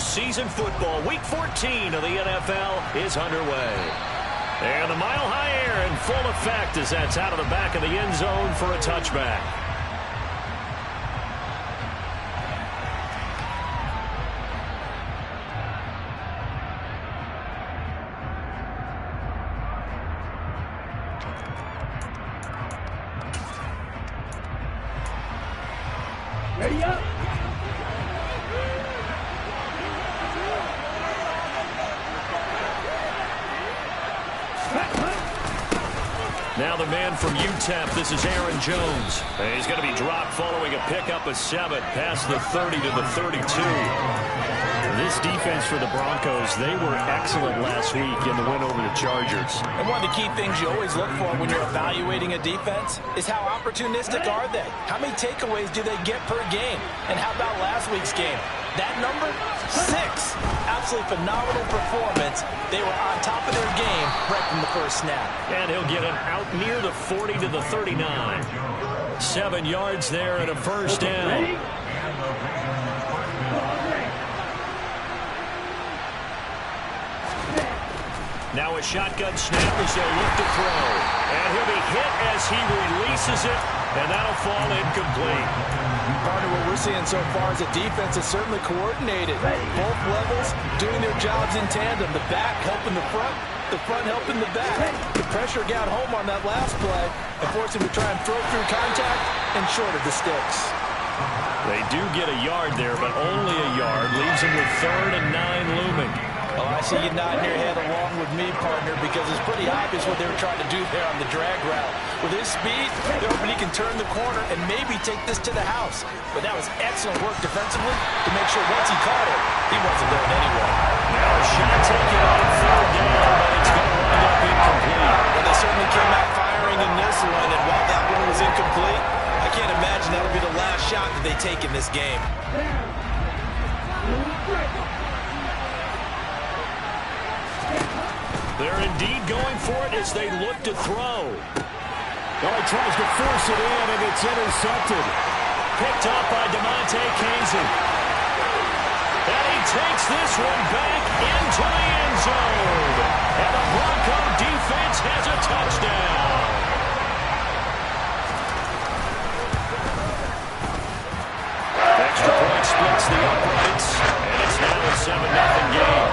postseason football. Week 14 of the NFL is underway. And the Mile High Air in full effect as that's out of the back of the end zone for a touchback. Ready up. Now the man from UTEP, this is Aaron Jones. And he's going to be dropped following a pickup of 7 past the 30 to the 32. This defense for the Broncos, they were excellent last week in the win over the Chargers. And one of the key things you always look for when you're evaluating a defense is how opportunistic are they? How many takeaways do they get per game? And how about last week's game? That number? 6. Absolutely phenomenal performance. They were on top of their game right from the first snap. And he'll get him out near the 40 to the 39. 7 yards there and a first down. Now a shotgun snap as they look to throw. And he'll be hit as he releases it, and that'll fall incomplete. Partner, what we're seeing so far is a defense is certainly coordinated. Both levels doing their jobs in tandem. The back helping the front helping the back. The pressure got home on that last play and forced him to try and throw through contact and short of the sticks. They do get a yard there, but only a yard. Leaves him with 3rd and 9 looming. Oh, I see you nodding your head along with me, partner, because it's pretty obvious what they were trying to do there on the drag route. With his speed, they're hoping he can turn the corner and maybe take this to the house. But that was excellent work defensively to make sure once he caught it, he wasn't going anywhere. Now a shot taken on 3rd down, but it's going to wind up incomplete. Well, they certainly came out firing in this one, and while that one was incomplete, I can't imagine that'll be the last shot that they take in this game. They're indeed going for it as they look to throw. Well, he tries to force it in, and it's intercepted. Picked up by DeMonte Kazin. And he takes this one back into the end zone. And the Bronco defense has a touchdown. Extra point splits the uprights, and it's now a 7-0 game.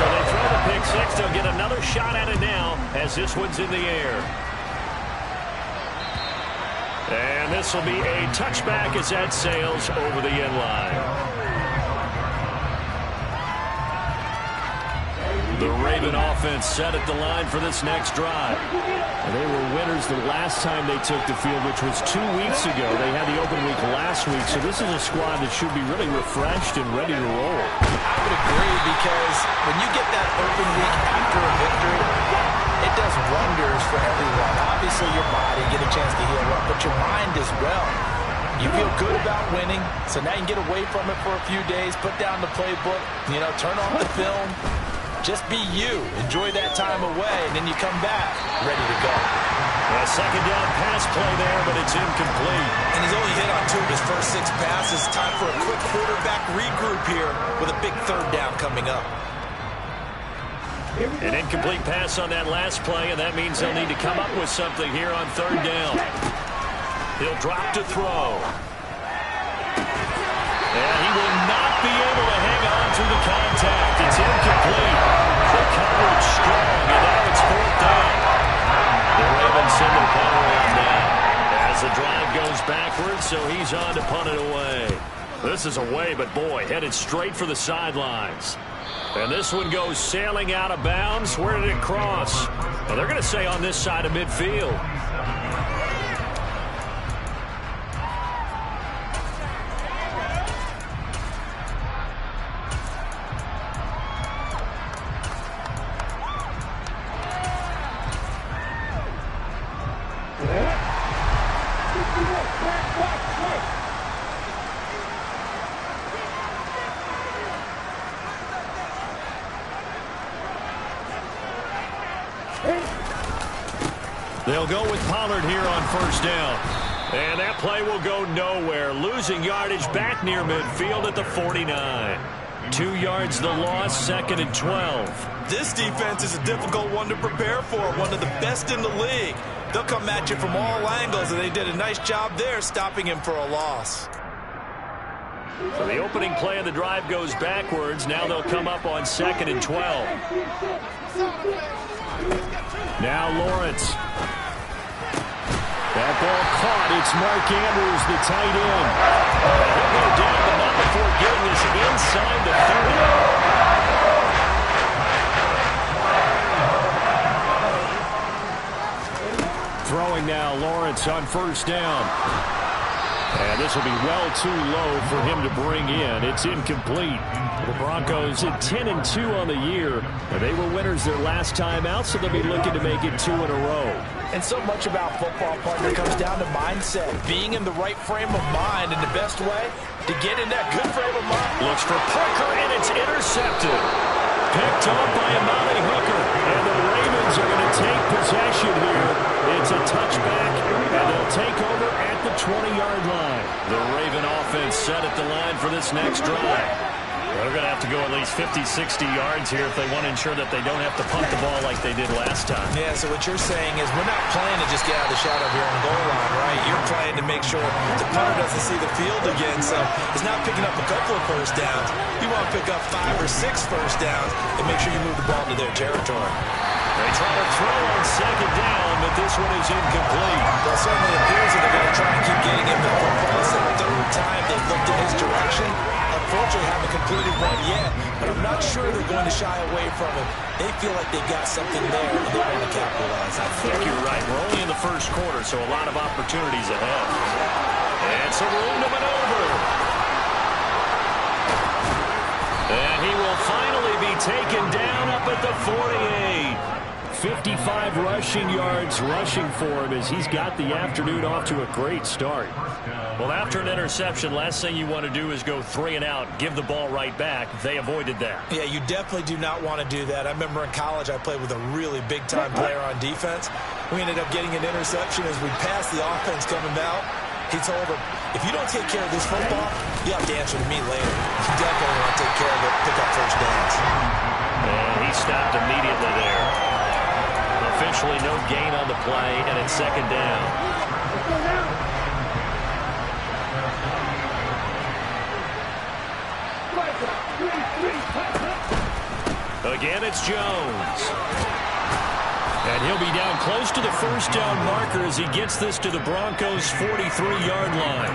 So they throw the pick six. They'll get another shot at it now as this one's in the air. And this will be a touchback as that sails over the end line. The Raven offense set at the line for this next drive. And they were winners the last time they took the field, which was 2 weeks ago. They had the open week last week, so this is a squad that should be really refreshed and ready to roll. I would agree, because when you get that open week after a victory, it does wonders for everyone. Obviously, your body get a chance to heal up, but your mind as well. You feel good about winning, so now you can get away from it for a few days, put down the playbook, turn off the film. Just be you. Enjoy that time away, and then you come back ready to go. A second down pass play there, but it's incomplete. And he's only hit on 2 of his first 6 passes. Time for a quick quarterback regroup here with a big 3rd down coming up. An incomplete pass on that last play, and that means they'll need to come up with something here on 3rd down. He'll drop to throw. And he will not be able to hang on to the contact. It's incomplete. The coverage strong, and now it's 4th down. The Ravens send their punter on down. As the drive goes backwards, so he's on to punt it away. This is away, but boy, headed straight for the sidelines. And this one goes sailing out of bounds. Where did it cross? Well, they're going to say on this side of midfield. They'll go with Pollard here on 1st down. And that play will go nowhere. Losing yardage back near midfield at the 49. 2 yards the loss, 2nd and 12. This defense is a difficult one to prepare for, one of the best in the league. They'll come at you from all angles, and they did a nice job there stopping him for a loss. So the opening play of the drive goes backwards. Now they'll come up on 2nd and 12. Now Lawrence. That ball caught. It's Mark Andrews, the tight end. He'll go down, but not before getting this inside the 30. Throwing now, Lawrence on 1st down. And this will be well too low for him to bring in. It's incomplete. The Broncos at 10-2 on the year. They were winners their last time out, so they'll be looking to make it 2 in a row. And so much about football, partner, comes down to mindset. Being in the right frame of mind, and the best way to get in that good frame of mind. Looks for Parker, and it's intercepted. Picked off by Amani Hooker. And the Ravens are going to take possession here. It's a touchback, and they'll take over at the 20-yard line. The Raven offense set at the line for this next drive. They're going to have to go at least 50, 60 yards here if they want to ensure that they don't have to punt the ball like they did last time. Yeah, so what you're saying is we're not playing to just get out of the shadow here on the goal line, right? You're playing to make sure the punter doesn't see the field again, so he's not picking up a couple of first downs. You want to pick up 5 or 6 first downs and make sure you move the ball to their territory. They try to throw on 2nd down, but this one is incomplete. Well, it certainly appears that they're going to try and keep getting him the football. It's the 3rd time they've looked in his direction. Unfortunately, haven't completed one yet, but I'm not sure they're going to shy away from it. They feel like they've got something there, and they want to capitalize on it. I think you're right. We're only in the 1st quarter, so a lot of opportunities ahead. And some room to maneuver. And he will finally be taken down up at the 48. 55 rushing yards rushing for him as he's got the afternoon off to a great start. Well, after an interception, last thing you want to do is go 3 and out, give the ball right back. They avoided that. Yeah, you definitely do not want to do that. I remember in college I played with a really big-time player on defense. We ended up getting an interception as we passed the offense coming out. He told him, if you don't take care of this football, you have to answer to me later. You definitely want to take care of it, pick up first downs. And he stopped immediately there. Officially no gain on the play, and it's 2nd down. Again, it's Jones. And he'll be down close to the 1st down marker as he gets this to the Broncos' 43-yard line.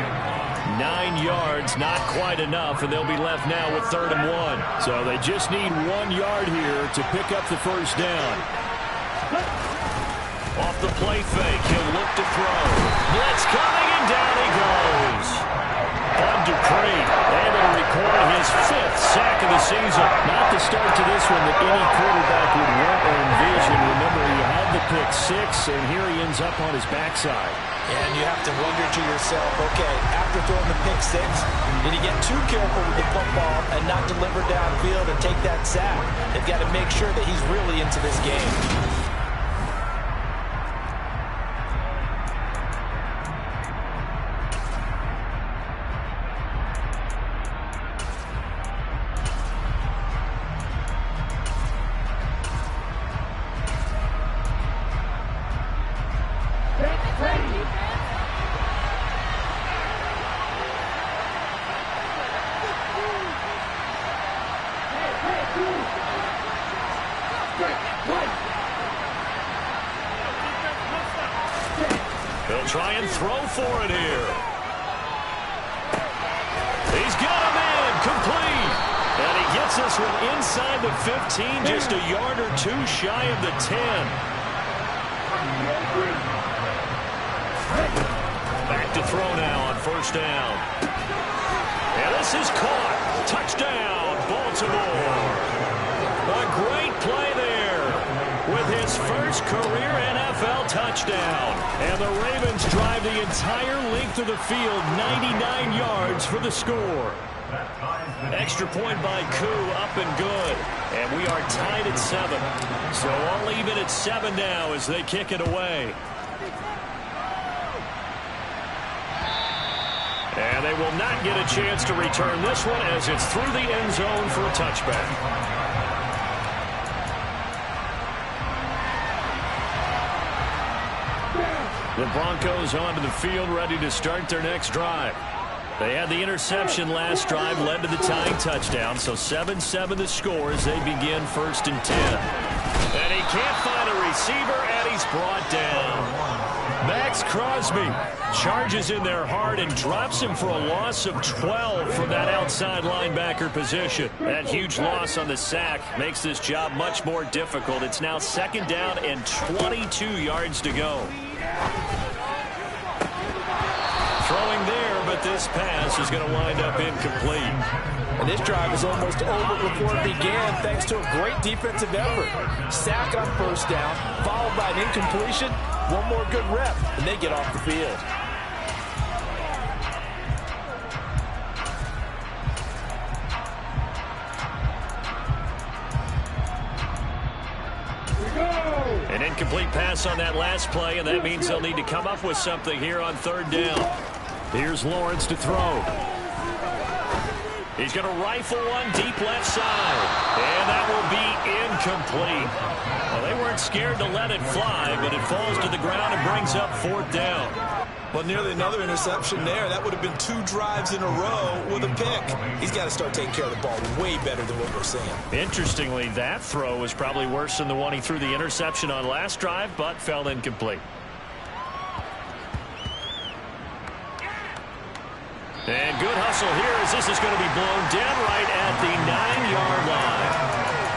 9 yards, not quite enough, and they'll be left now with 3rd and 1. So they just need 1 yard here to pick up the 1st down. Off the play fake, he'll look to throw. Blitz coming, and down he goes. Bud Dupree able to record his 5th sack of the season. Not the start to this one that any quarterback would want or envision. Remember, he had the pick 6, and here he ends up on his backside. And you have to wonder to yourself, okay, after throwing the pick 6, did he get too careful with the football and not deliver downfield and take that sack? They've got to make sure that he's really into this game. They'll try and throw for it here. He's got him in, complete. And he gets this one inside the 15, just a yard or 2 shy of the 10. Back to throw now on 1st down. And this is caught. Touchdown, Baltimore. A great play there with his first career NFL touchdown. And the Ravens drive the entire length of the field, 99 yards for the score. Extra point by Koo, up and good. And we are tied at 7. So all even at 7 now as they kick it away. And they will not get a chance to return this one as it's through the end zone for a touchback. The Broncos onto the field, ready to start their next drive. They had the interception last drive, led to the tying touchdown, so 7-7 the score as they begin 1st and 10. And he can't find a receiver, and he's brought down. Max Crosby charges in there hard and drops him for a loss of 12 from that outside linebacker position. That huge loss on the sack makes this job much more difficult. It's now 2nd down and 22 yards to go. Throwing there, but this pass is going to wind up incomplete. And this drive is almost over before it began thanks to a great defensive effort. Sack on 1st down, followed by an incompletion. One more good rep, and they get off the field. An incomplete pass on that last play, and that means they'll need to come up with something here on 3rd down. Here's Lawrence to throw. He's going to rifle one deep left side, and that will be incomplete. Well, they weren't scared to let it fly, but it falls to the ground and brings up 4th down. Well, nearly another interception there. That would have been 2 drives in a row with a pick. He's got to start taking care of the ball way better than what we're seeing. Interestingly, that throw was probably worse than the one he threw the interception on last drive, but fell incomplete. And good hustle here as this is going to be blown down right at the 9-yard line.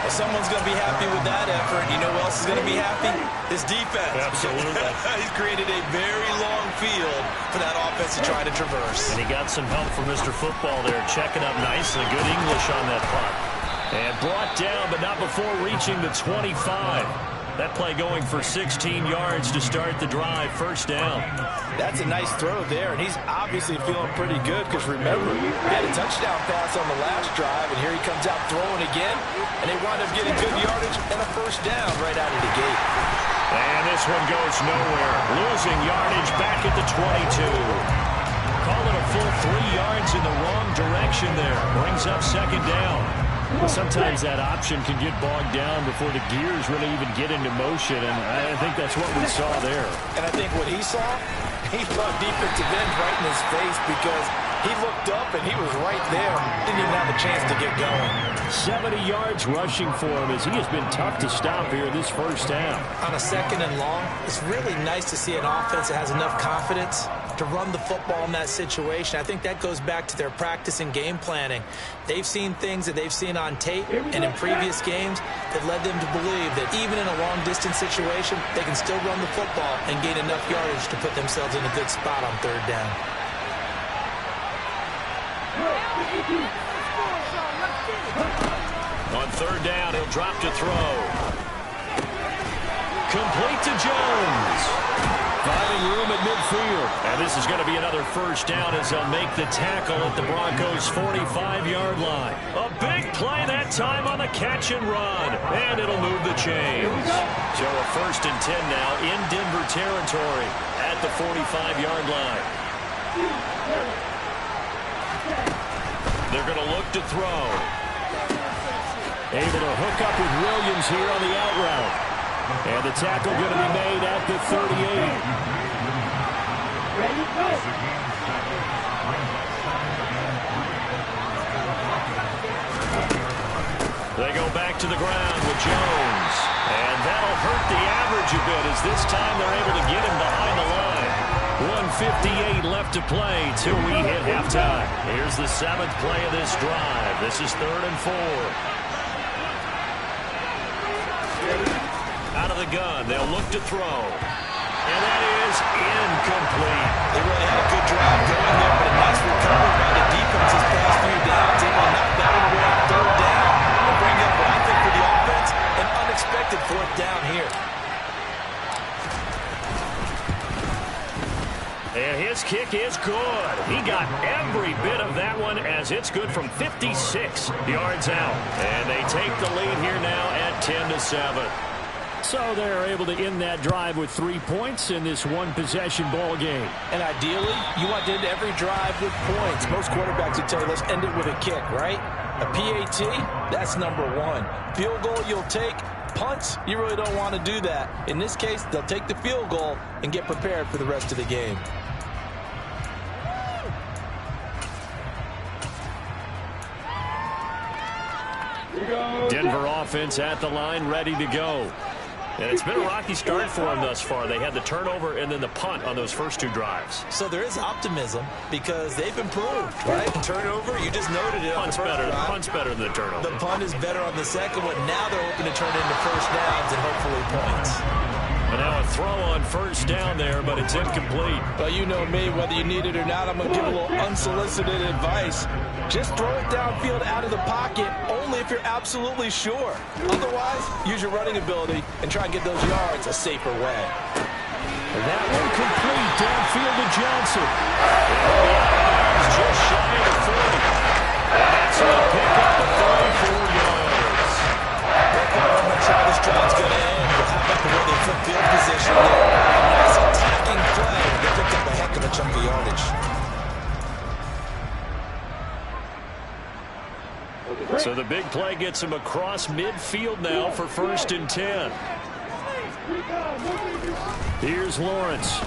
Well, someone's going to be happy with that effort. You know who else is going to be happy? His defense. Absolutely. He's created a very long field for that offense to try to traverse. And he got some help from Mr. Football there, checking up nicely. Good English on that punt. And brought down, but not before reaching the 25. That play going for 16 yards to start the drive, 1st down. That's a nice throw there, and he's obviously feeling pretty good because, remember, he had a touchdown pass on the last drive, and here he comes out throwing again, and they wind up getting good yardage and a 1st down right out of the gate. And this one goes nowhere, losing yardage back at the 22. Call it a full 3 yards in the wrong direction there. Brings up 2nd down. Sometimes that option can get bogged down before the gears really even get into motion, and I think that's what we saw there. And I think what he saw, he thought defensive end right in his face because he looked up and he was right there. Didn't even have a chance to get going. 70 yards rushing for him as he has been tough to stop here this 1st down. On a 2nd and long, it's really nice to see an offense that has enough confidence to run the football in that situation. I think that goes back to their practice and game planning. They've seen things that they've seen on tape and in previous games that led them to believe that even in a long-distance situation, they can still run the football and gain enough yardage to put themselves in a good spot on 3rd down. On 3rd down, he'll drop to throw. Complete to Jones. Finding room at midfield. And this is going to be another 1st down as they'll make the tackle at the Broncos' 45-yard line. A big play that time on the catch and run. And it'll move the chains. So a 1st and 10 now in Denver territory at the 45-yard line. They're going to look to throw. Able to hook up with Williams here on the out route. And the tackle going to be made at the 38. Ready, go! They go back to the ground with Jones. And that'll hurt the average a bit as this time they're able to get him behind the line. 1:58 left to play till we hit halftime. Here's the 7th play of this drive. This is 3rd and 4. Out of the gun, they'll look to throw. And that is incomplete. They really had a good drive going there, but a nice recovery by the defense's past few downs. Able to knock that one away on 3rd down and bring up what I think for the offense, an unexpected 4th down here. And his kick is good. He got every bit of that one as it's good from 56 yards out. And they take the lead here now at 10-7. So they're able to end that drive with 3 points in this one-possession ball game. And ideally, you want to end every drive with points. Most quarterbacks would tell you, let's end it with a kick, right? A PAT, that's number one. Field goal you'll take. Punts, you really don't want to do that. In this case, they'll take the field goal and get prepared for the rest of the game. Denver offense at the line, ready to go. And it's been a rocky start for them thus far. They had the turnover and then the punt on those first 2 drives. So there is optimism because they've improved, right? Turnover, you just noted it. Punt's better than the turnover. The punt is better on the second one. Now they're hoping to turn it into first downs and hopefully points. And now a throw on first down there, but it's incomplete. Well, you know me, whether you need it or not, I'm going to give a little unsolicited advice. Just throw it downfield out of the pocket, only if you're absolutely sure. Otherwise, use your running ability and try and get those yards a safer way. And that one complete downfield to Johnson. He's just shy of the 40. And that's going to pick up the 34 yards. I'm not sure how this drive's going to end, but how about the way they took field position there? A nice attacking play. They picked up a heck of a chunk of yardage. So the big play gets him across midfield now for 1st and 10. Here's Lawrence.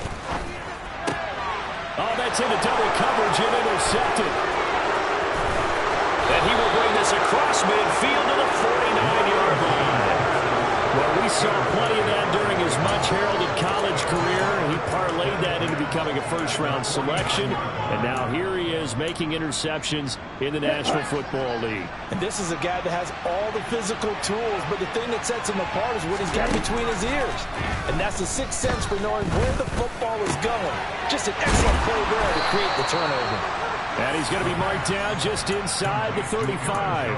Oh, that's into double coverage and intercepted. And he will bring this across midfield to the 49-yard line. Well, we saw plenty of that during his much-heralded college career. He parlayed that into becoming a first-round selection. And now here he is making interceptions in the National Football League. And this is a guy that has all the physical tools, but the thing that sets him apart is what he's got between his ears. And that's the sixth sense for knowing where the football is going. Just an excellent play there to create the turnover. And he's going to be marked down just inside the 35.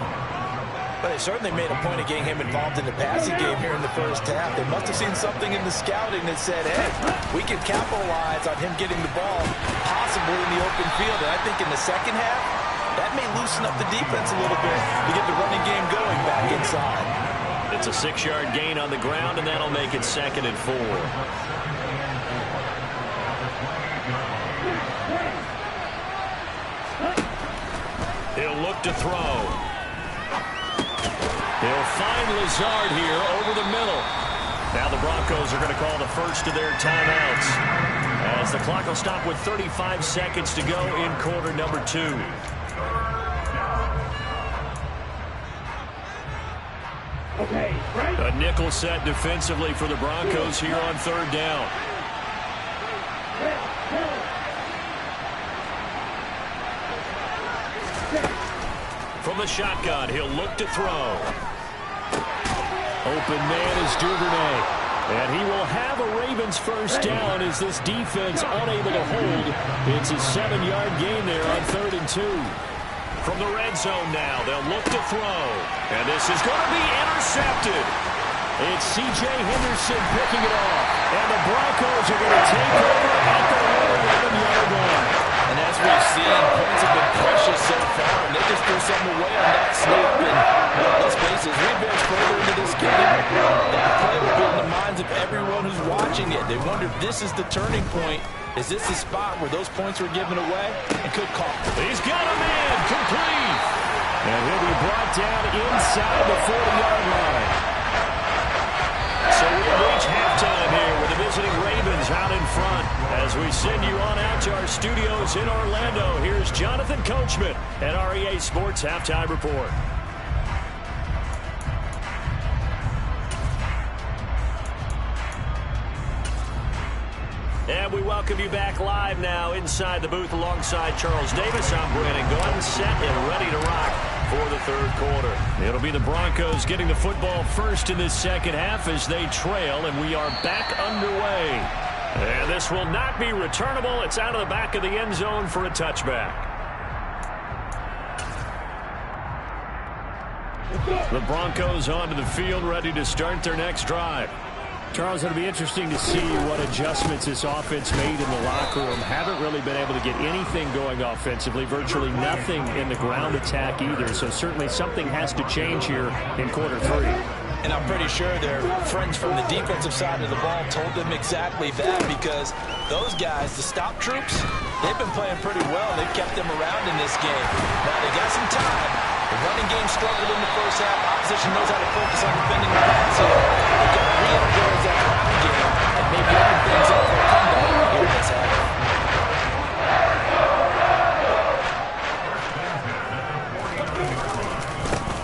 But they certainly made a point of getting him involved in the passing game here in the first half. They must have seen something in the scouting that said, hey, we can capitalize on him getting the ball, possibly in the open field. And I think in the second half, that may loosen up the defense a little bit to get the running game going back inside. It's a 6-yard gain on the ground, and that'll make it 2nd and 4. He'll look to throw. He'll find Lazard here over the middle. Now the Broncos are going to call the first of their timeouts, as the clock will stop with 35 seconds to go in quarter number 2. Okay, right. A nickel set defensively for the Broncos here on 3rd down. From the shotgun, he'll look to throw. Open man is Duvernay. And he will have a Ravens first down as this defense unable to hold. It's a 7-yard gain there on 3rd and 2. From the red zone now, they'll look to throw. And this is going to be intercepted. It's C.J. Henderson picking it off. And the Broncos are going to take over at the 11-yard line. And as we've seen, points have been precious so far, and they just threw something away on that snap. And let's face it, as we advance further into this game, that play will be in the minds of everyone who's watching it. They wonder if this is the turning point. Is this the spot where those points were given away? And could call. He's got a man complete. And he'll be brought down inside the 40-yard line. So we'll reach halftime here with the visiting Ravens out in front. As we send you on out to our studios in Orlando, here's Jonathan Coachman at REA Sports Halftime Report. And we welcome you back live now inside the booth alongside Charles Davis. I'm Brandon Gordon, set and ready to rock for the 3rd quarter. It'll be the Broncos getting the football first in this second half as they trail, and we are back underway. And this will not be returnable. It's out of the back of the end zone for a touchback. The Broncos onto the field, ready to start their next drive. Charles, it'll be interesting to see what adjustments this offense made in the locker room. Haven't really been able to get anything going offensively, virtually nothing in the ground attack either. So certainly something has to change here in quarter 3. And I'm pretty sure their friends from the defensive side of the ball told them exactly that, because those guys, the stop troops, they've been playing pretty well. They've kept them around in this game. Now they got some time. The running game struggled in the first half. Opposition knows how to focus on defending the pass here. They've got to re-energize that running game and maybe open things up for a comeback here in this half.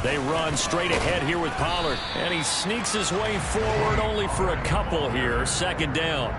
They run straight ahead here with Pollard. And he sneaks his way forward only for a couple here. Second down.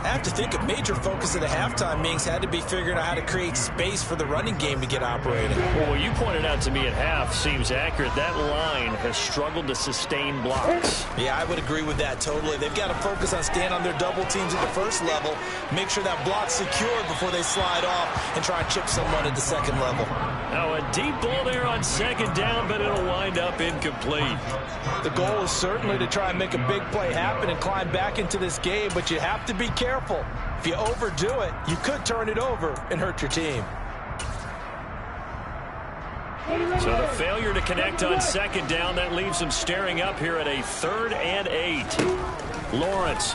I have to think a major focus of the halftime meetings had to be figuring out how to create space for the running game to get operating. Well, what you pointed out to me at half seems accurate. That line has struggled to sustain blocks. Yeah, I would agree with that totally. They've got to focus on staying on their double teams at the first level, make sure that block's secured before they slide off and try and chip someone at the second level. Now a deep ball there on second down, but it'll wind up incomplete. The goal is certainly to try and make a big play happen and climb back into this game, but you have to be careful. If you overdo it, you could turn it over and hurt your team. So the failure to connect on second down, that leaves them staring up here at a 3rd and 8. Lawrence.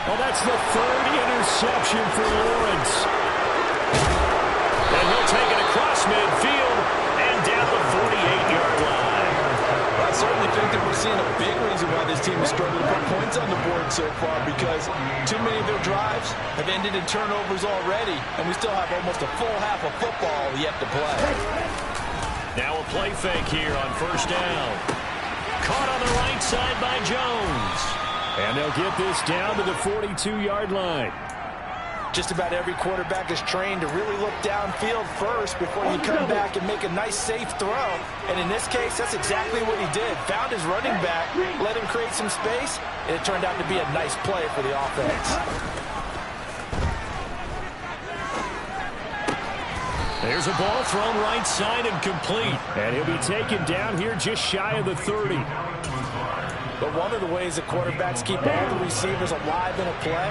Well, that's the 3rd interception for Lawrence. And he'll take it across midfield and down the 48-yard line. I certainly think that we're seeing a big reason why this team has struggled to put points on the board so far, because too many of their drives have ended in turnovers already, and we still have almost a full half of football yet to play. Now a play fake here on first down. Caught on the right side by Jones. And they'll get this down to the 42-yard line. Just about every quarterback is trained to really look downfield first before you come back and make a nice, safe throw. And in this case, that's exactly what he did. Found his running back, let him create some space, and it turned out to be a nice play for the offense. There's a ball thrown right side and complete. And he'll be taken down here just shy of the 30. But one of the ways that quarterbacks keep all the receivers alive in a play,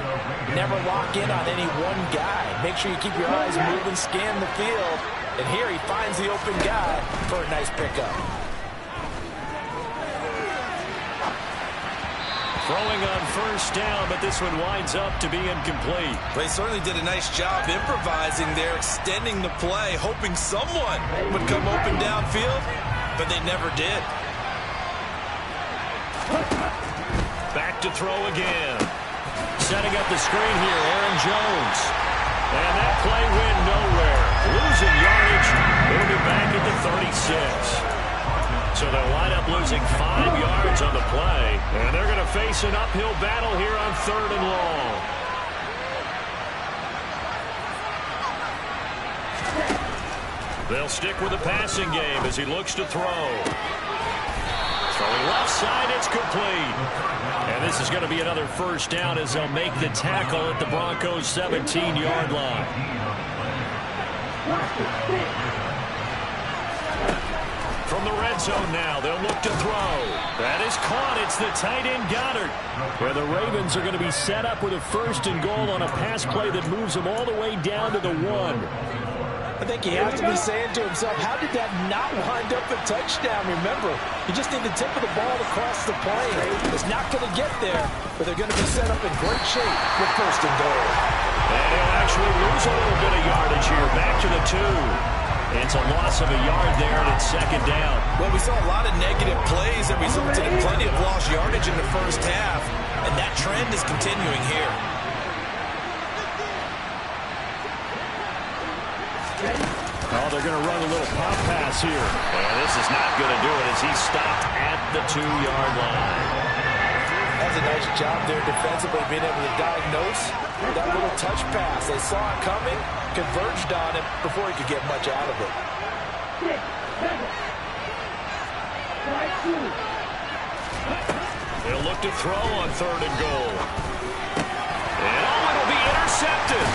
never lock in on any one guy. Make sure you keep your eyes moving, scan the field. And here he finds the open guy for a nice pickup. Throwing on first down, but this one winds up to be incomplete. They certainly did a nice job improvising there, extending the play, hoping someone would come open downfield, but they never did. Back to throw again. Setting up the screen here, Aaron Jones. And that play went nowhere. Losing yardage. It'll be back at the 36. So they'll wind up losing 5 yards on the play. And they're going to face an uphill battle here on 3rd and long. They'll stick with the passing game as he looks to throw. Throwing left side, it's complete. And this is going to be another first down as they'll make the tackle at the Broncos' 17-yard line. From the red zone now, they'll look to throw. That is caught. It's the tight end Goddard. Where the Ravens are going to be set up with a 1st and goal on a pass play that moves them all the way down to the 1. I think he has to be saying to himself, how did that not wind up a touchdown? Remember, you just need the tip of the ball across the plane. It's not going to get there, but they're going to be set up in great shape with 1st and goal. And he'll actually lose a little bit of yardage here, back to the 2. It's a loss of a yard there, and it's 2nd down. Well, we saw a lot of negative plays that resulted in plenty of lost yardage in the first half, and that trend is continuing here. Oh, they're going to run a little pop pass here. And this is not going to do it as he's stopped at the 2-yard line. That's a nice job there defensively, being able to diagnose that little touch pass. They saw it coming, converged on it before he could get much out of it. 6, 7. Strike 2. They'll look to throw on 3rd and goal. And it'll be intercepted.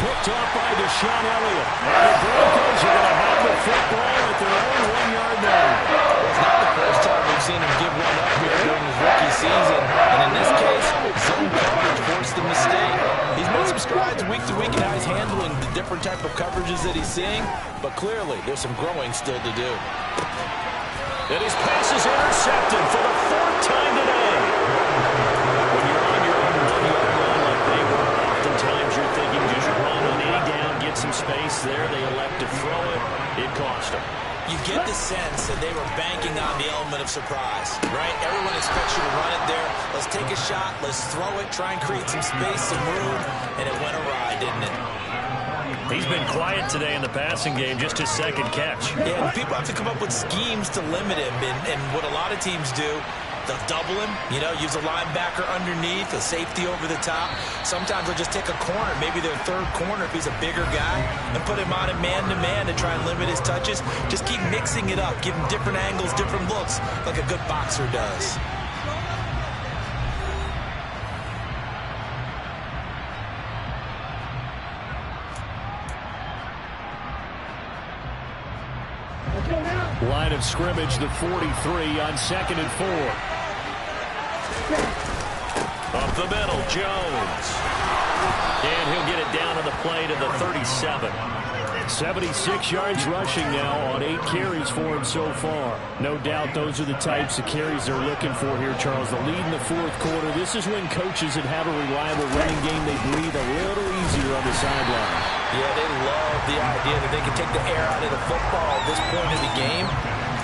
Picked off by Deshaun Elliott. And the Broncos are going to have the football at their own 1-yard line. It's not the first time we've seen him give one up here during his rookie season. And in this case, zone coverage forced the mistake. He's made some strides week to week in how he's handling the different type of coverages that he's seeing. But clearly, there's some growing still to do. And his pass is intercepted for the 4th time today. When you're on your own 1-yard line like they were, oftentimes you're thinking just run on any down, get some space there. They elect to throw it. It cost them. You get the sense that they were banking on the element of surprise, right? Everyone expects you to run it there. Let's take a shot. Let's throw it. Try and create some space, some room. And it went awry, didn't it? He's been quiet today in the passing game, just his 2nd catch. Yeah, people have to come up with schemes to limit him. And what a lot of teams do, they'll double him, use a linebacker underneath, a safety over the top. Sometimes they'll just take a corner, maybe their 3rd corner if he's a bigger guy, and put him on a man-to-man to try and limit his touches. Just keep mixing it up, give him different angles, different looks, like a good boxer does. Line of scrimmage, the 43 on 2nd and 4. Up the middle, Jones. And he'll get it down on the play to the 37. 76 yards rushing now on 8 carries for him so far. No doubt those are the types of carries they're looking for here, Charles. The lead in the 4th quarter. This is when coaches that have a reliable running game, they breathe a little easier on the sideline. Yeah, they love the idea that they can take the air out of the football at this point of the game.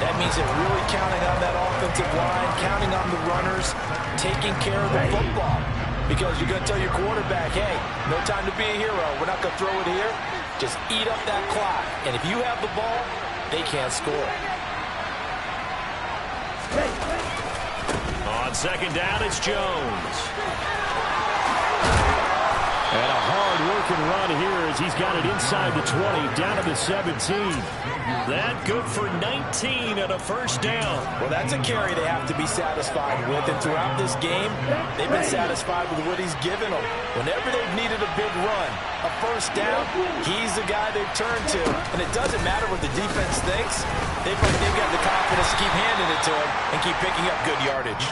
That means they're really counting on that offensive line, counting on the runners, taking care of the football. Because you're going to tell your quarterback, hey, no time to be a hero. We're not going to throw it here. Just eat up that clock. And if you have the ball, they can't score. On 2nd down, it's Jones. And a hard-working run here as he's got it inside the 20, down to the 17. That good for 19 and a 1st down. Well, that's a carry they have to be satisfied with. And throughout this game, they've been satisfied with what he's given them. Whenever they've needed a big run, a 1st down, he's the guy they've turned to. And it doesn't matter what the defense thinks. They've got the confidence to keep handing it to him and keep picking up good yardage.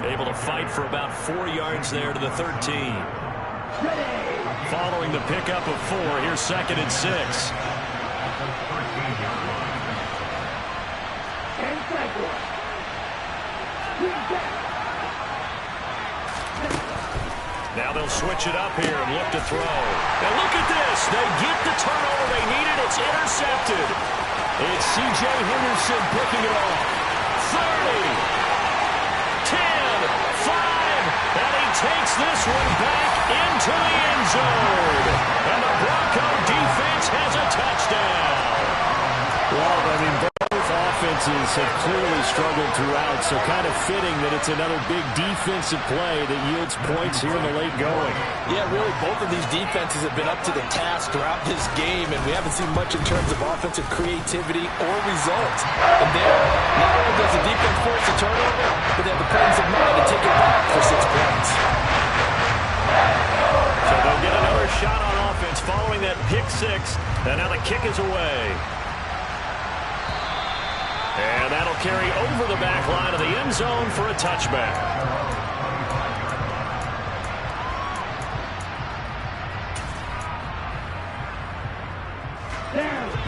Able to fight for about 4 yards there to the 13. Following the pickup of 4, here's 2nd and 6. Now they'll switch it up here and look to throw. And look at this. They get the turnover they needed. It's intercepted. It's C.J. Henderson picking it off. 30, 10, 5, and he takes this one back into the end zone. And the Bronco defense has a touchdown. Well, I mean, both offenses have clearly struggled throughout, so kind of fitting that it's another big defensive play that yields points here in the late going. Yeah, really, both of these defenses have been up to the task throughout this game, and we haven't seen much in terms of offensive creativity or results. And there, not only does the defense force a turnover, but they have the presence of mind to take it back for 6 points. So they'll get another shot on offense following that pick 6, and now the kick is away. And that'll carry over the back line of the end zone for a touchback.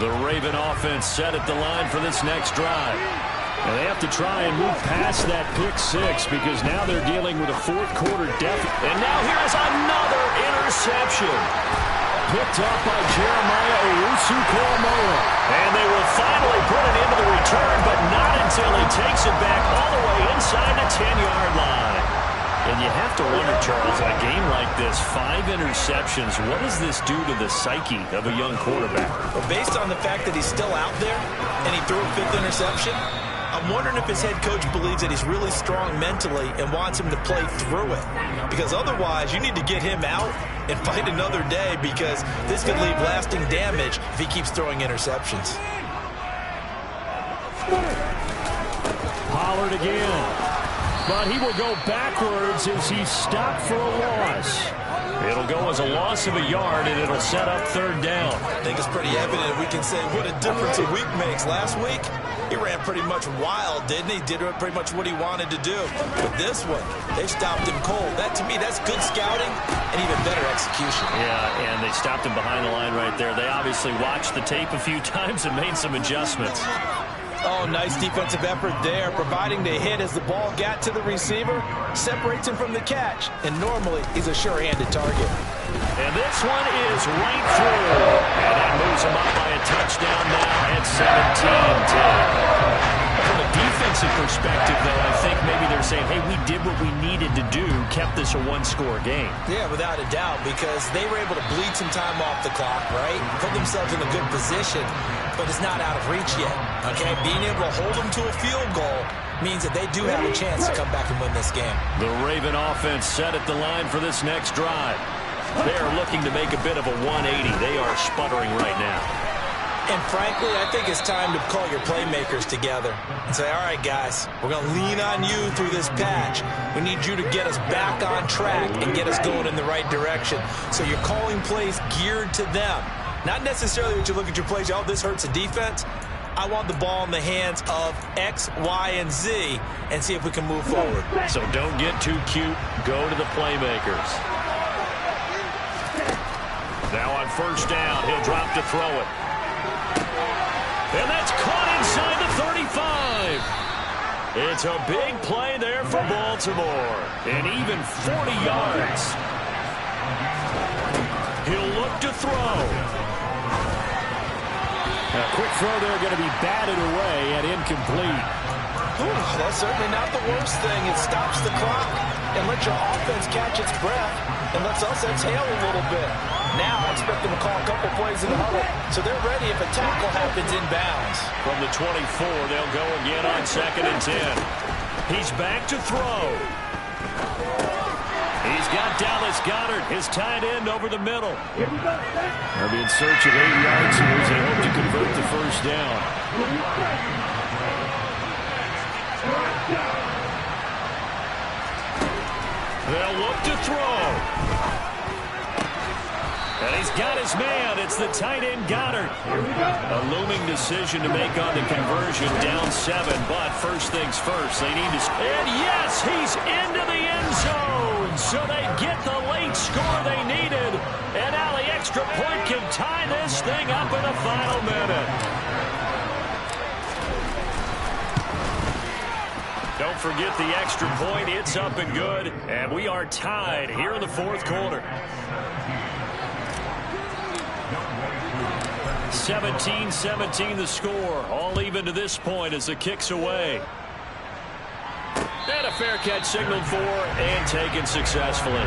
The Raven offense set at the line for this next drive. And they have to try and move past that pick 6 because now they're dealing with a 4th quarter deficit. And now here's another interception. Picked up by Jeremiah Owusu-Koramoah. And they will finally put it into the return, but not until he takes it back all the way inside the 10-yard line. And you have to wonder, Charles, in a game like this, 5 interceptions, what does this do to the psyche of a young quarterback? Well, based on the fact that he's still out there and he threw a 5th interception, I'm wondering if his head coach believes that he's really strong mentally and wants him to play through it. Because otherwise, you need to get him out and fight another day because this could leave lasting damage if he keeps throwing interceptions. Pollard again. But he will go backwards as he's stopped for a loss. It'll go as a loss of a yard, and it'll set up 3rd down. I think it's pretty evident we can say what a difference a week makes. Last week, he ran pretty much wild, didn't he? Did pretty much what he wanted to do. But this one, they stopped him cold. That, to me, that's good scouting and even better execution. Yeah, and they stopped him behind the line right there. They obviously watched the tape a few times and made some adjustments. Oh, nice defensive effort there, providing the hit as the ball got to the receiver, separates him from the catch, and normally he's a sure-handed target. And this one is right through, and that moves him up by a touchdown now at 17-10. From a defensive perspective, though, I think maybe they're saying, hey, we did what we needed to do, kept this a one-score game. Yeah, without a doubt, because they were able to bleed some time off the clock, right? Put themselves in a good position, but it's not out of reach yet, okay? Being able to hold them to a field goal means that they do have a chance to come back and win this game. The Raven offense set at the line for this next drive. They are looking to make a bit of a 180. They are sputtering right now. And frankly, I think it's time to call your playmakers together and say, all right, guys, we're going to lean on you through this patch. We need you to get us back on track and get us going in the right direction. So you're calling plays geared to them. Not necessarily that you look at your plays, oh, this hurts the defense. I want the ball in the hands of X, Y, and Z and see if we can move forward. So don't get too cute. Go to the playmakers. Now on first down, he'll drop to throw it. And that's caught inside the 35. It's a big play there for Baltimore. And even 40 yards. He'll look to throw. A quick throw there going to be batted away and incomplete. Ooh, that's certainly not the worst thing. It stops the clock and lets your offense catch its breath and lets us exhale a little bit. Now I expect them to call a couple plays in the huddle, so they're ready if a tackle happens inbounds. From the 24, they'll go again on 2nd and 10. He's back to throw. He's got Dallas Goedert, his tight end, over the middle. They'll be in search of 8 yards here as they hope to convert the first down. They'll look to throw. And he's got his man. It's the tight end, Goddard. A looming decision to make on the conversion, down 7. But first things first, they need to... And yes, he's into the end zone. So they get the late score they needed. And now the extra point can tie this thing up in the final minute. Don't forget the extra point. It's up and good. And we are tied here in the fourth quarter. 17-17 the score. All even to this point as the kick's away. And a fair catch signaled for and taken successfully.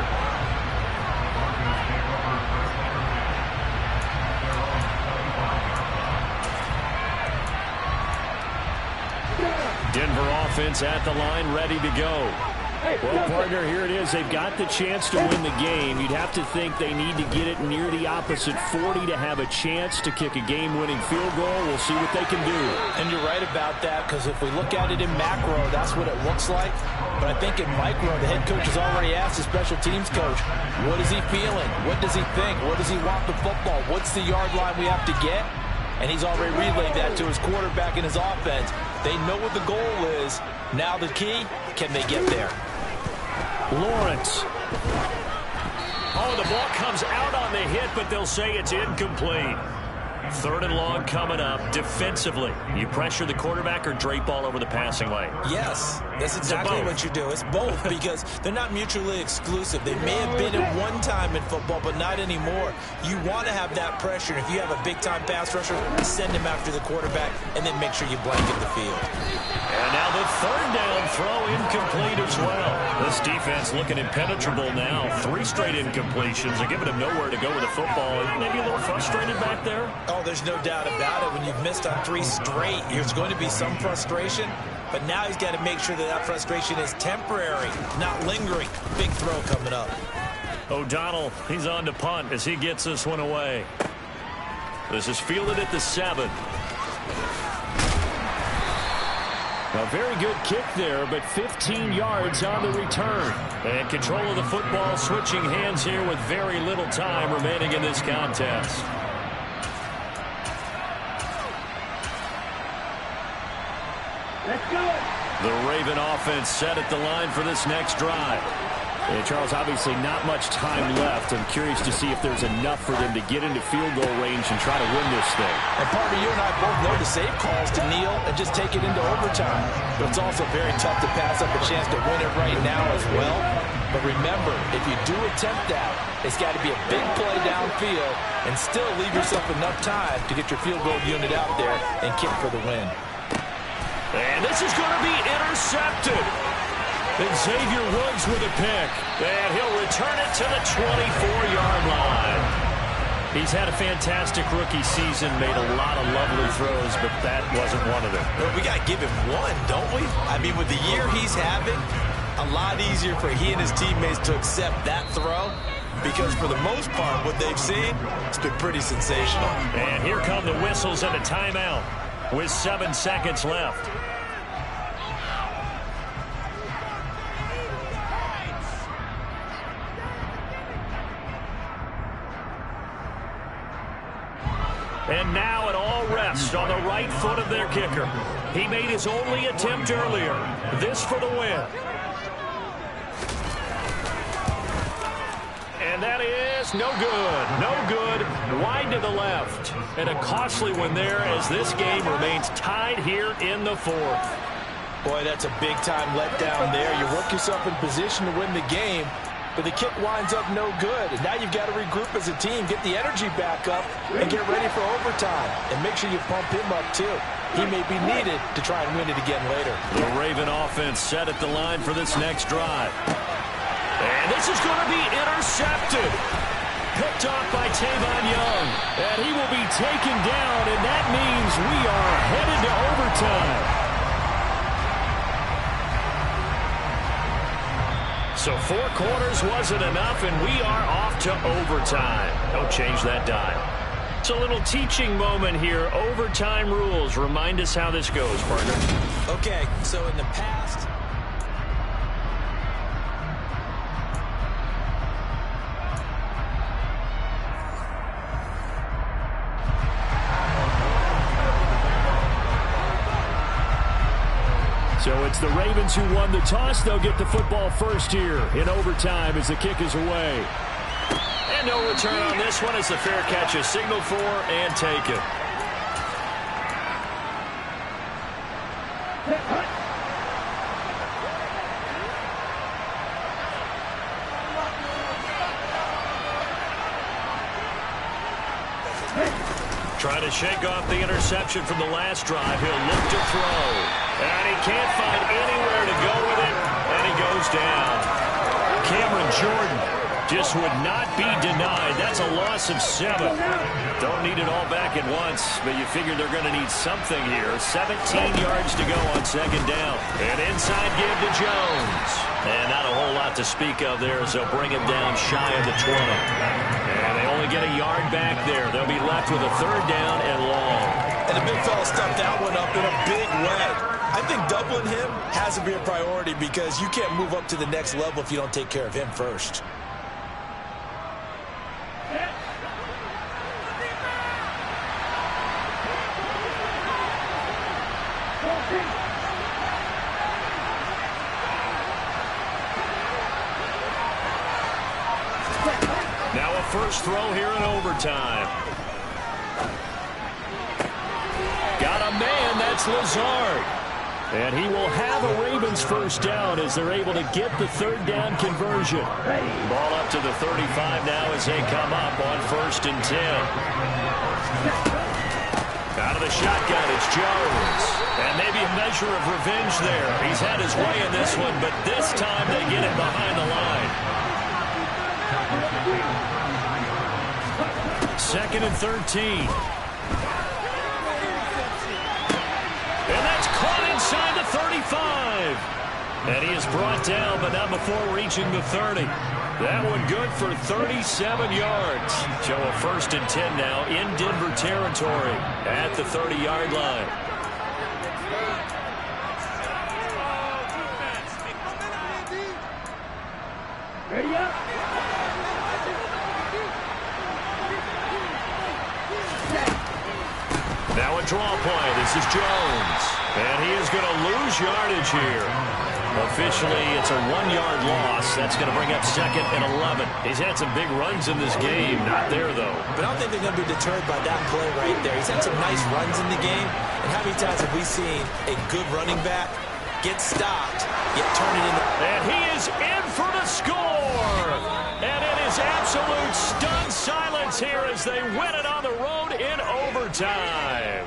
Denver offense at the line, ready to go. Well, partner, here it is. They've got the chance to win the game. You'd have to think they need to get it near the opposite 40 to have a chance to kick a game-winning field goal. We'll see what they can do. And you're right about that, because if we look at it in macro, that's what it looks like. But I think in micro, the head coach has already asked the special teams coach, what is he feeling? What does he think? Where does he want the football? What's the yard line we have to get? And he's already relayed that to his quarterback and his offense. They know what the goal is. Now the key, can they get there? Lawrence. Oh, the ball comes out on the hit, but they'll say it's incomplete. 3rd and long coming up. Defensively, you pressure the quarterback or drape all over the passing lane? Yes, that's exactly what you do. It's both because they're not mutually exclusive. They may have been at one time in football, but not anymore. You want to have that pressure. If you have a big-time pass rusher, send him after the quarterback, and then make sure you blanket the field. And now the 3rd down throw incomplete as well. This defense looking impenetrable now. 3 straight incompletions. They're giving him nowhere to go with the football. Maybe a little frustrated back there? Oh, there's no doubt about it. When you've missed on 3 straight, there's going to be some frustration. But now he's got to make sure that frustration is temporary, not lingering. Big throw coming up. O'Donnell, he's on to punt as he gets this one away. This is fielded at the 7. A very good kick there, but 15 yards on the return. And control of the football switching hands here with very little time remaining in this contest. Let's go. The Raven offense set at the line for this next drive. And Charles, obviously not much time left. I'm curious to see if there's enough for them to get into field goal range and try to win this thing. And Parker, you and I both know the safe calls to kneel and just take it into overtime. But it's also very tough to pass up a chance to win it right now as well. But remember, if you do attempt that, it's got to be a big play downfield and still leave yourself enough time to get your field goal unit out there and kick for the win. And this is going to be intercepted. And Xavier Woods with a pick. And he'll return it to the 24-yard line. He's had a fantastic rookie season, made a lot of lovely throws, but that wasn't one of them. But we got to give him one, don't we? I mean, with the year he's having, a lot easier for he and his teammates to accept that throw, because for the most part, what they've seen, it's been pretty sensational. And here come the whistles and a timeout with 7 seconds left. And now it all rests on the right foot of their kicker. He made his only attempt earlier. This for the win. And that is no good. No good. Wide to the left. And a costly one there as this game remains tied here in the fourth. Boy, that's a big-time letdown there. You work yourself in position to win the game, but the kick winds up no good. And now you've got to regroup as a team, get the energy back up, and get ready for overtime. And make sure you pump him up, too. He may be needed to try and win it again later. The Raven offense set at the line for this next drive. And this is going to be intercepted. Picked off by Tavon Young. And he will be taken down, and that means we are headed to overtime. So 4 quarters wasn't enough, and we are off to overtime. Don't change that dial. It's a little teaching moment here. Overtime rules. Remind us how this goes, partner. Okay, so in the past, so it's the Ravens who won the toss. They'll get the football first here in overtime as the kick is away. And no return on this one as the fair catch is signaled for and taken. Trying to shake off the interception from the last drive. He'll look to throw. And he can't find anywhere to go with it. And he goes down. Cameron Jordan just would not be denied. That's a loss of 7. Don't need it all back at once, but you figure they're going to need something here. 17 yards to go on second down. An inside give to Jones. And not a whole lot to speak of there as they'll bring him down shy of the 20. And they only get a yard back there. They'll be left with a third down and long. and the big fella stuffed that one up in a big way. I think doubling him has to be a priority because you can't move up to the next level if you don't take care of him first. Now a first throw here in overtime. Got a man, that's Lazard. And he will have a Ravens first down as they're able to get the third down conversion. Ball up to the 35 now as they come up on 1st and 10. Out of the shotgun, it's Jones. And maybe a measure of revenge there. He's had his way in this one, but this time they get it behind the line. 2nd and 13. And that's caught inside the 35. And he is brought down, but not before reaching the 30. That one good for 37 yards. So a 1st and 10 now in Denver territory at the 30-yard line. Ready up. Now a draw play. This is Jones. And he is going to lose yardage here. Officially, it's a 1-yard loss. That's going to bring up 2nd and 11. He's had some big runs in this game. Not there, though. But I don't think they're going to be deterred by that play right there. He's had some nice runs in the game. And how many times have we seen a good running back get stopped, yet turn it into... And he is in for the score. And it is absolute stunned silence here as they win it on the road in overtime.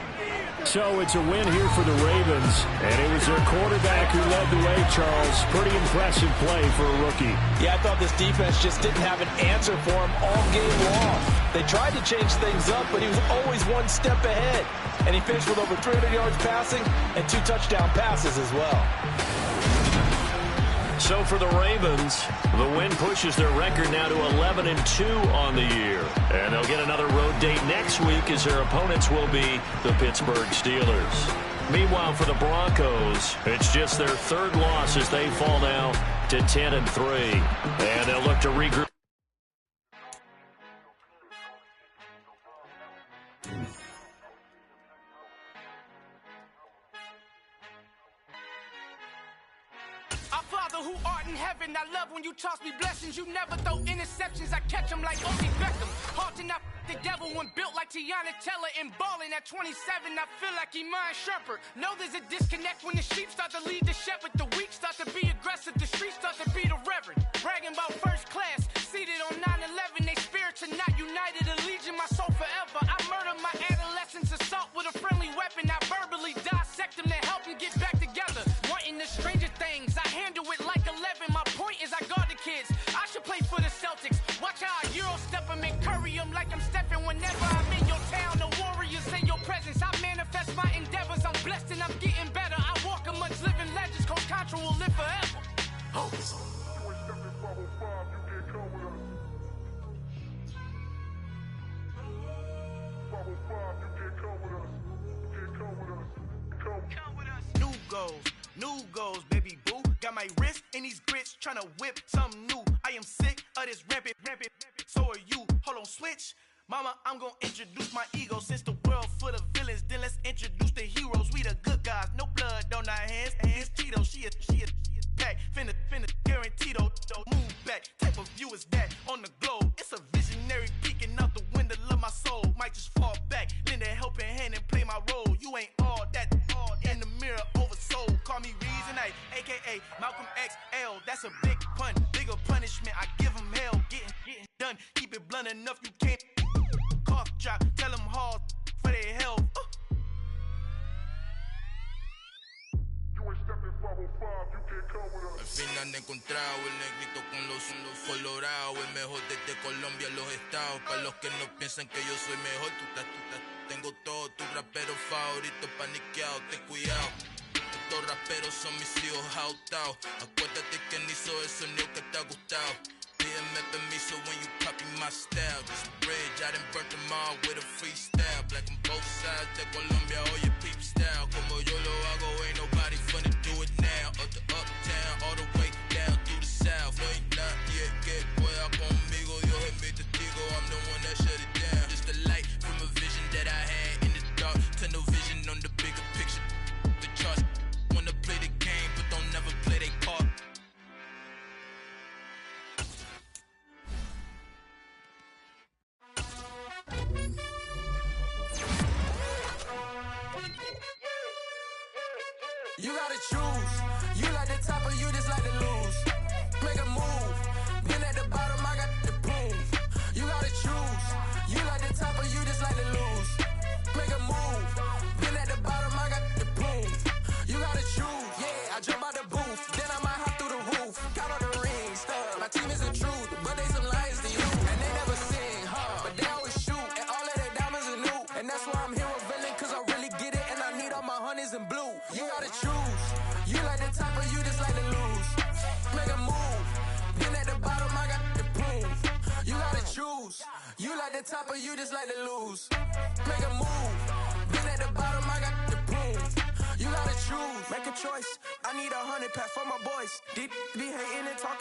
So it's a win here for the Ravens, and it was their quarterback who led the way, Charles. Pretty impressive play for a rookie. Yeah, I thought this defense just didn't have an answer for him all game long. They tried to change things up, but he was always one step ahead. And he finished with over 300 yards passing and 2 touchdown passes as well. So for the Ravens, the win pushes their record now to 11-2 on the year. And they'll get another road date next week as their opponents will be the Pittsburgh Steelers. Meanwhile, for the Broncos, it's just their 3rd loss as they fall now to 10-3. And they'll look to regroup. Who art in heaven, I love when you toss me blessings. You never throw interceptions, I catch them like Odie Beckham. Halting up the devil when built like Tiana Teller and balling at 27, I feel like Iman Shumpert. Know there's a disconnect when the sheep start to lead the shepherd. The weak start to be aggressive, the streets start to be the reverend. Bragging about first class, seated on 9/11. They spirits are not united, a legion, my soul forever. I murder my adolescence, assault with a friendly weapon. I verbally dissect them to help them get back together. Wanting the stranger things, I handle it like 11. My point is I guard the kids. I should play for the Celtics. Watch how I Euro step them and curry them like I'm stepping. Whenever I'm in your town, the Warriors in your presence. I manifest my endeavors. I'm blessed and I'm getting better. I walk amongst living legends. Coach Contra will live forever. Oh. New goals, baby boo. Got my wrist in these grits, tryna whip something new. I am sick of this rampant. So are you. Hold on, switch. Mama, I'm gonna introduce my ego. Since the world full of villains, then let's introduce the heroes. We the good guys, no blood on our hands. It's Tito, she a pack. Finna, guaranteed, don't move back. Type of view is that on the globe. It's a visionary peeking out the window of my soul. Might just fall back, lend a helping hand and play my role. You ain't all that in the mirror oversold. Call me Reason A, a.k.a. Malcolm XL. That's a big pun, bigger punishment. I give him hell, getting done. Keep it blunt enough, you can't cough drop. Tell them hard for their health. Al fin han encontrado el negrito con los colorados, el mejor desde Colombia a los estados. Para los que no piensan que yo soy mejor, tengo todo tu rapero favorito paniqueado, ten cuidado. Estos raperos son mis hijos jautados. Acuérdate quién hizo el sonido que te ha gustado. Pídeme permiso when you copy my style. This bridge, I done burnt them all with a freestyle. Black on both sides de Colombia, oye peep style. Como yo lo hago, ain't nobody finna do it now. Up to uptown, all the way down through the south. No hay nadie que pueda conmigo, Dios es mi testigo. I'm the one that shut it down. Just the light from a vision that I had in the dark. Tunnel vision on the bigger picture. The charts wanna play the game, but don't never play their part. You gotta choose. You like the top or you just like to lose. Make a move. Been at the bottom, I got the prove. You gotta choose. You like the top or you just like to lose. Make a move. Been at the bottom, I got the prove. You gotta choose. Yeah, I jump out the booth. Then I might hop through the roof. Count on the rings. My team is the truth, but they some liars to you. And they never sing, but they always shoot. And all of their diamonds are new. And that's why I'm here with villain, cause I really get it. And I need all my honeys in blue. You gotta choose. You like the top or you just like to lose. Make a move. Been at the bottom, I got the proof. You gotta choose. You like the top or you just like to lose. Make a move. Been at the bottom, I got the proof. You gotta choose. Make a choice. I need 100 pack for my boys. Deep be hating and talking.